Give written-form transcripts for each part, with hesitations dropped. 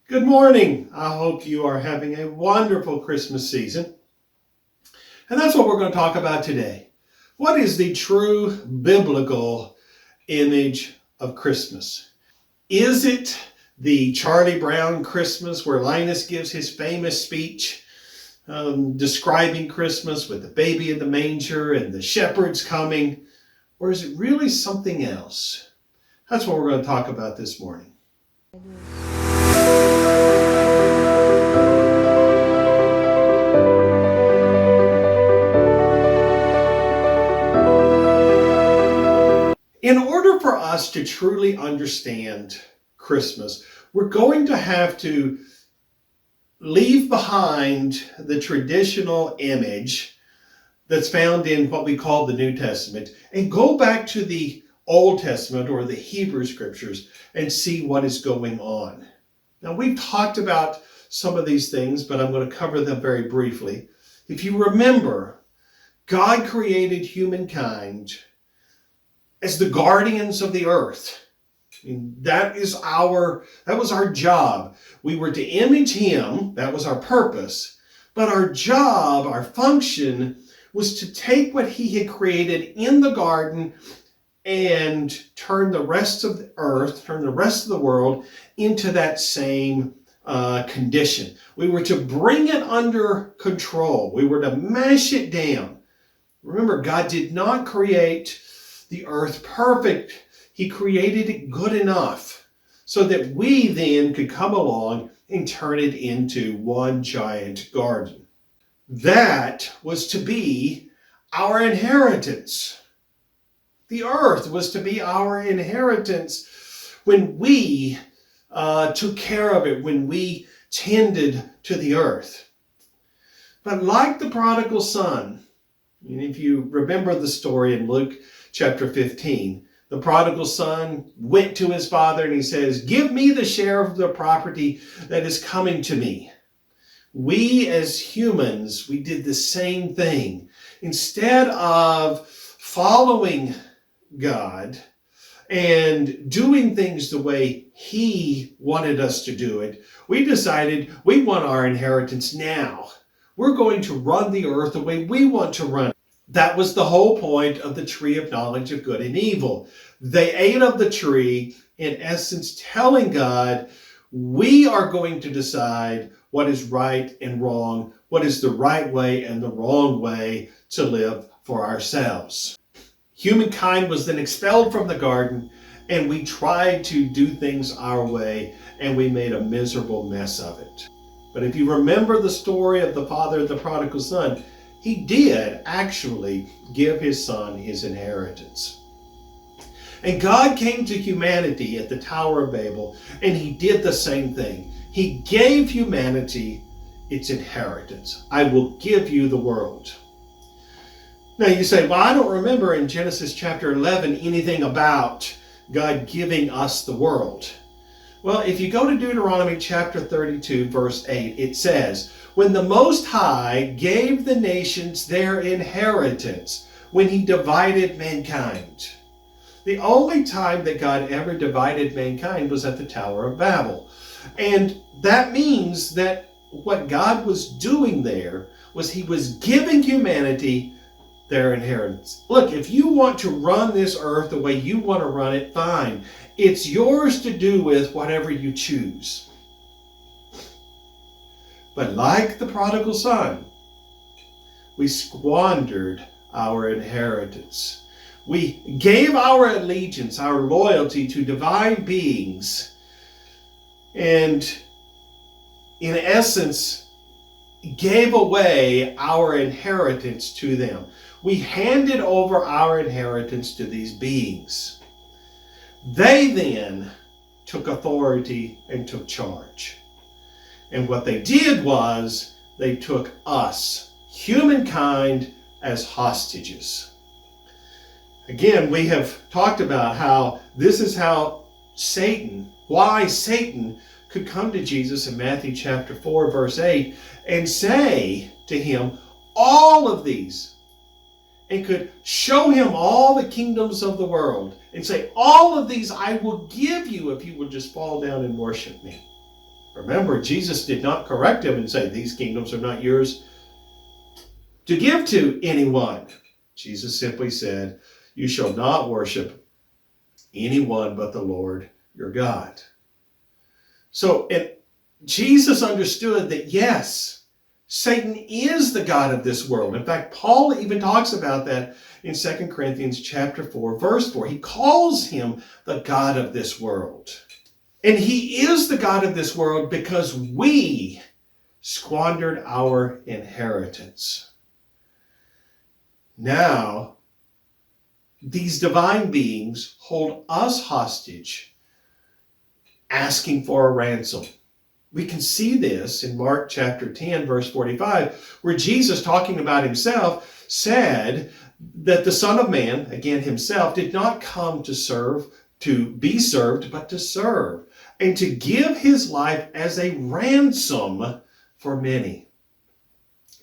Good morning. I hope you are having a wonderful Christmas season. And that's what we're going to talk about today. What is the true biblical image of Christmas? Is it the Charlie Brown Christmas where Linus gives his famous speech describing Christmas with the baby in the manger and the shepherds coming? Or is it really something else? That's what we're going to talk about this morning. In order for us to truly understand Christmas, we're going to have to leave behind the traditional image that's found in what we call the New Testament and go back to the Old Testament or the Hebrew Scriptures and see what is going on. Now, we've talked about some of these things, but I'm going to cover them very briefly. If you remember, God created humankind as the guardians of the earth. I mean, that was our job. We were to image him. That was our purpose. But our job, our function, was to take what he had created in the garden and turn the rest of the earth, turn the rest of the world into that same condition. We were to bring it under control. We were to mash it down. Remember, God did not create the earth perfect. He created it good enough so that we then could come along and turn it into one giant garden. That was to be our inheritance. The earth was to be our inheritance when we took care of it, when we tended to the earth. But like the prodigal son, and if you remember the story in Luke chapter 15, the prodigal son went to his father and he says, "Give me the share of the property that is coming to me." We as humans, we did the same thing. Instead of following God and doing things the way he wanted us to do it, we decided we want our inheritance now. We're going to run the earth the way we want to run it. That was the whole point of the tree of knowledge of good and evil. They ate of the tree, in essence, telling God, we are going to decide what is right and wrong, what is the right way and the wrong way to live for ourselves. Humankind was then expelled from the garden, and we tried to do things our way, and we made a miserable mess of it. But if you remember the story of the father of the prodigal son, he did actually give his son his inheritance. And God came to humanity at the Tower of Babel, and he did the same thing. He gave humanity its inheritance. I will give you the world. Now you say, well, I don't remember in Genesis chapter 11 anything about God giving us the world. Well, if you go to Deuteronomy chapter 32, verse 8, it says, "When the Most High gave the nations their inheritance, when he divided mankind." The only time that God ever divided mankind was at the Tower of Babel. And that means that what God was doing there was he was giving humanity their inheritance. Look, if you want to run this earth the way you want to run it, fine. It's yours to do with whatever you choose. But like the prodigal son, we squandered our inheritance. We gave our allegiance, our loyalty to divine beings, and in essence, gave away our inheritance to them. We handed over our inheritance to these beings. They then took authority and took charge. And what they did was they took us, humankind, as hostages. Again, we have talked about how this is how why Satan could come to Jesus in Matthew chapter 4, verse 8, and say to him, all of these, and could show him all the kingdoms of the world and say, all of these I will give you if you will just fall down and worship me. Remember, Jesus did not correct him and say, these kingdoms are not yours to give to anyone. Jesus simply said, you shall not worship anyone but the Lord your God. So, and Jesus understood that, yes, Satan is the god of this world. In fact, Paul even talks about that in 2 Corinthians chapter 4, verse 4. He calls him the god of this world. And he is the god of this world because we squandered our inheritance. Now, these divine beings hold us hostage, asking for a ransom. We can see this in Mark chapter 10, verse 45, where Jesus, talking about himself, said that the Son of Man, again himself, did not come to be served, but to serve, and to give his life as a ransom for many.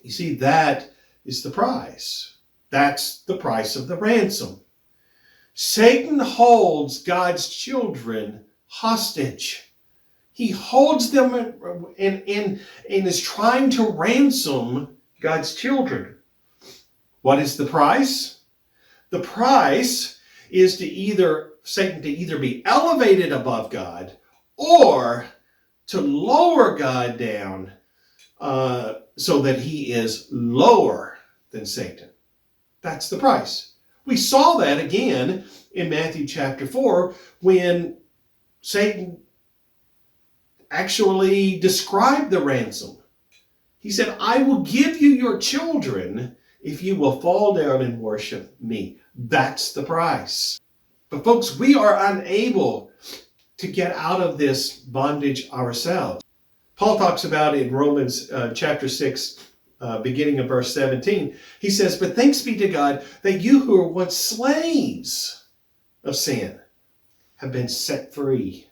You see, that is the price. That's the price of the ransom. Satan holds God's children hostage. He holds them and is trying to ransom God's children. What is the price? The price is Satan to either be elevated above God or to lower God down so that he is lower than Satan. That's the price. We saw that again in Matthew chapter 4 when Satan actually described the ransom. He said, I will give you your children if you will fall down and worship me. That's the price. But folks, we are unable to get out of this bondage ourselves. Paul talks about in Romans chapter 6, beginning of verse 17, he says, but thanks be to God that you who were once slaves of sin have been set free.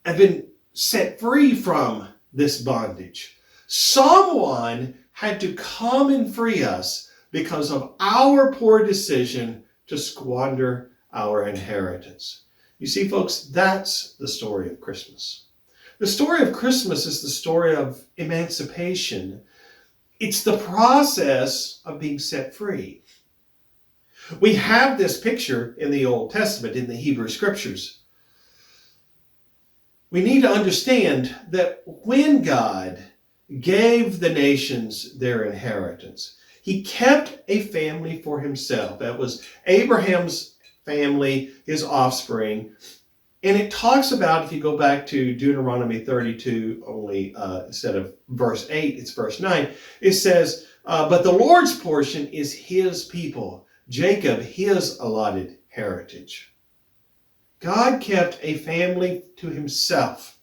Have been set free from this bondage. Someone had to come and free us because of our poor decision to squander our inheritance. You see, folks, that's the story of Christmas. The story of Christmas is the story of emancipation. It's the process of being set free. We have this picture in the Old Testament, in the Hebrew Scriptures. We need to understand that when God gave the nations their inheritance, he kept a family for himself. That was Abraham's family, his offspring. And it talks about, if you go back to Deuteronomy 32, only instead of verse 8, it's verse 9. It says, but the Lord's portion is his people, Jacob, his allotted heritage. God kept a family to himself.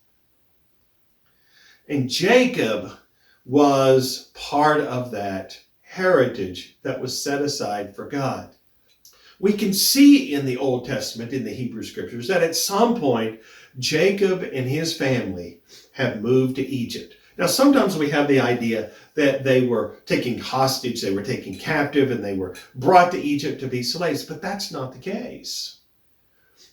And Jacob was part of that heritage that was set aside for God. We can see in the Old Testament, in the Hebrew Scriptures, that at some point, Jacob and his family have moved to Egypt. Now, sometimes we have the idea that they were taken hostage, they were taken captive, and they were brought to Egypt to be slaves, but that's not the case.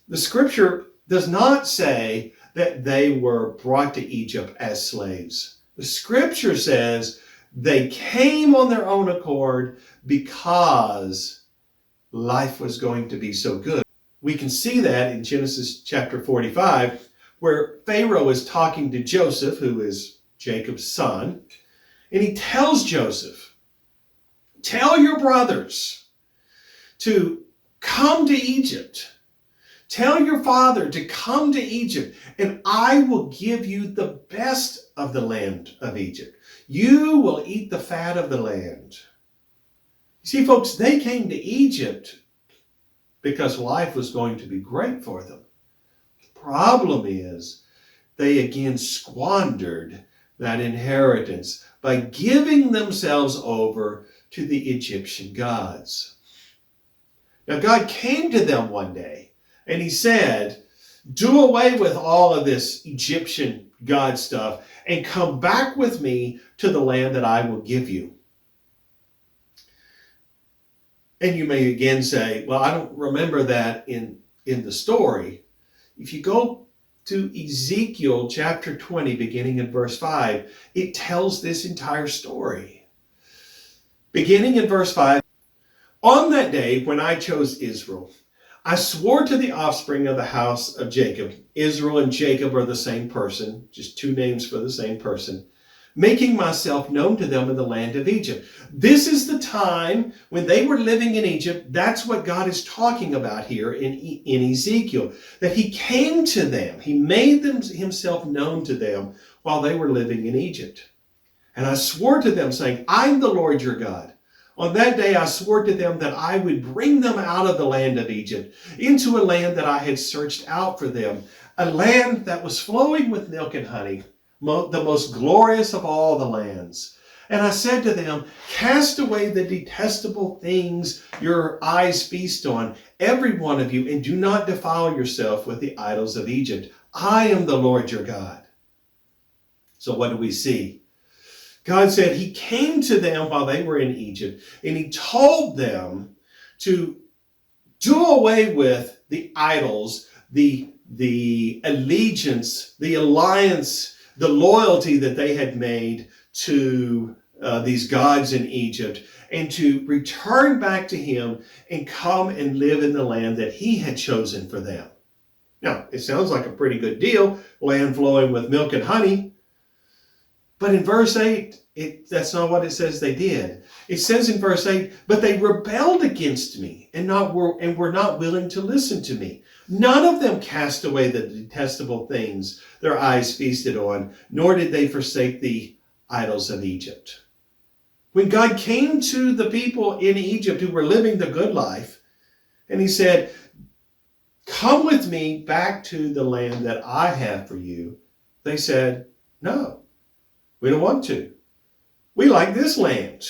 The Scripture does not say that they were brought to Egypt as slaves. The Scripture says they came on their own accord because life was going to be so good. We can see that in Genesis chapter 45, where Pharaoh is talking to Joseph, who is Jacob's son, and he tells Joseph, tell your brothers to come to Egypt. Tell your father to come to Egypt, and I will give you the best of the land of Egypt. You will eat the fat of the land. You see, folks, they came to Egypt because life was going to be great for them. The problem is they again squandered that inheritance by giving themselves over to the Egyptian gods. Now, God came to them one day and he said, do away with all of this Egyptian God stuff and come back with me to the land that I will give you. And you may again say, well, I don't remember that in the story. If you go to Ezekiel chapter 20, beginning in verse 5, it tells this entire story. Beginning in verse 5, on that day when I chose Israel, I swore to the offspring of the house of Jacob. Israel and Jacob are the same person, just two names for the same person. Making myself known to them in the land of Egypt. This is the time when they were living in Egypt. That's what God is talking about here in Ezekiel. That he came to them. He made himself known to them while they were living in Egypt. And I swore to them, saying, I'm the Lord your God. On that day I swore to them that I would bring them out of the land of Egypt into a land that I had searched out for them, a land that was flowing with milk and honey, the most glorious of all the lands. And I said to them, cast away the detestable things your eyes feast on, every one of you, and do not defile yourself with the idols of Egypt. I am the Lord your God. So what do we see? God said he came to them while they were in Egypt, and he told them to do away with the idols, the allegiance, the alliance, the loyalty that they had made to these gods in Egypt, and to return back to him and come and live in the land that he had chosen for them. Now, it sounds like a pretty good deal, land flowing with milk and honey. But in verse 8, that's not what it says they did. It says in verse 8, but they rebelled against me and were not willing to listen to me. None of them cast away the detestable things their eyes feasted on, nor did they forsake the idols of Egypt. When God came to the people in Egypt who were living the good life, and he said, come with me back to the land that I have for you, they said, no, we don't want to. We like this land.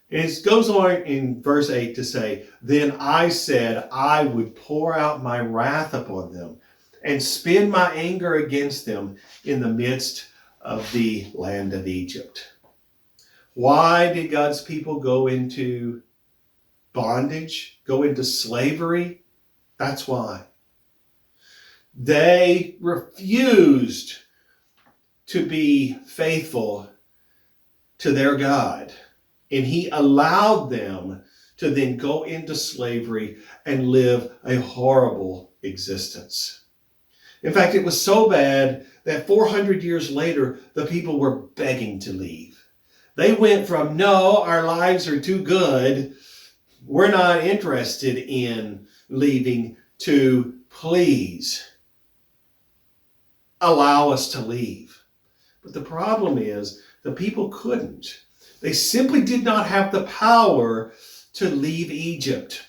And it goes on in verse 8 to say, then I said I would pour out my wrath upon them and spend my anger against them in the midst of the land of Egypt. Why did God's people go into bondage, go into slavery? That's why. They refused to be faithful to their God. And he allowed them to then go into slavery and live a horrible existence. In fact, it was so bad that 400 years later, the people were begging to leave. They went from, no, our lives are too good, we're not interested in leaving, to, please, allow us to leave. But the problem is, the people couldn't. They simply did not have the power to leave Egypt.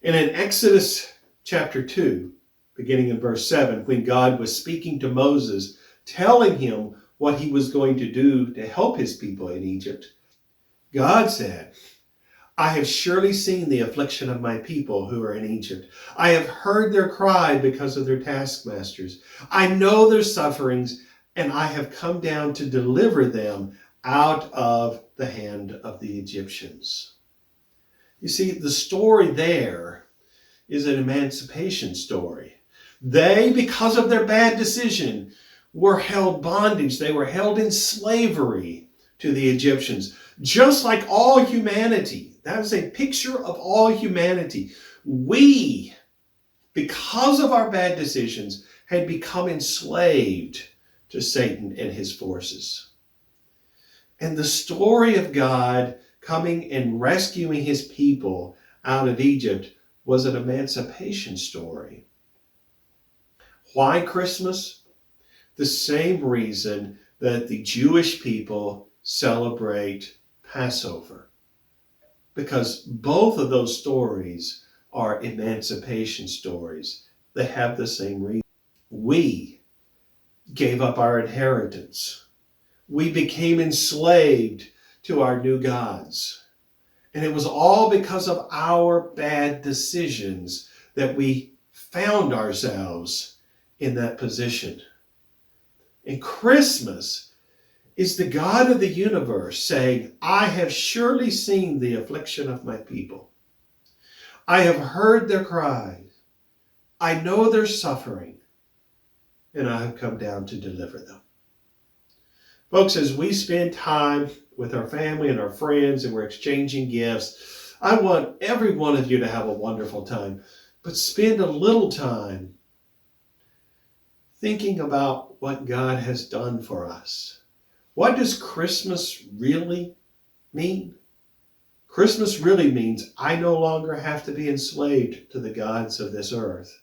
And in Exodus chapter 2, beginning in verse 7, when God was speaking to Moses, telling him what he was going to do to help his people in Egypt, God said, I have surely seen the affliction of my people who are in Egypt. I have heard their cry because of their taskmasters. I know their sufferings, and I have come down to deliver them out of the hand of the Egyptians. You see, the story there is an emancipation story. They, because of their bad decision, were held bondage. They were held in slavery to the Egyptians. Just like all humanity, that is a picture of all humanity. We, because of our bad decisions, had become enslaved to Satan and his forces. And the story of God coming and rescuing his people out of Egypt was an emancipation story. Why Christmas? The same reason that the Jewish people celebrate Passover. Because both of those stories are emancipation stories. They have the same reason. We gave up our inheritance. We became enslaved to our new gods. And it was all because of our bad decisions that we found ourselves in that position. And Christmas is the God of the universe saying, I have surely seen the affliction of my people. I have heard their cries. I know they're suffering, and I have come down to deliver them. Folks, as we spend time with our family and our friends and we're exchanging gifts, I want every one of you to have a wonderful time, but spend a little time thinking about what God has done for us. What does Christmas really mean? Christmas really means I no longer have to be enslaved to the gods of this earth.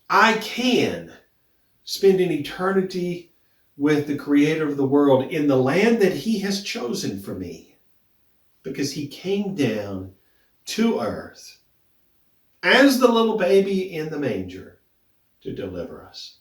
I can spend an eternity with the Creator of the world in the land that He has chosen for me, because He came down to earth as the little baby in the manger to deliver us.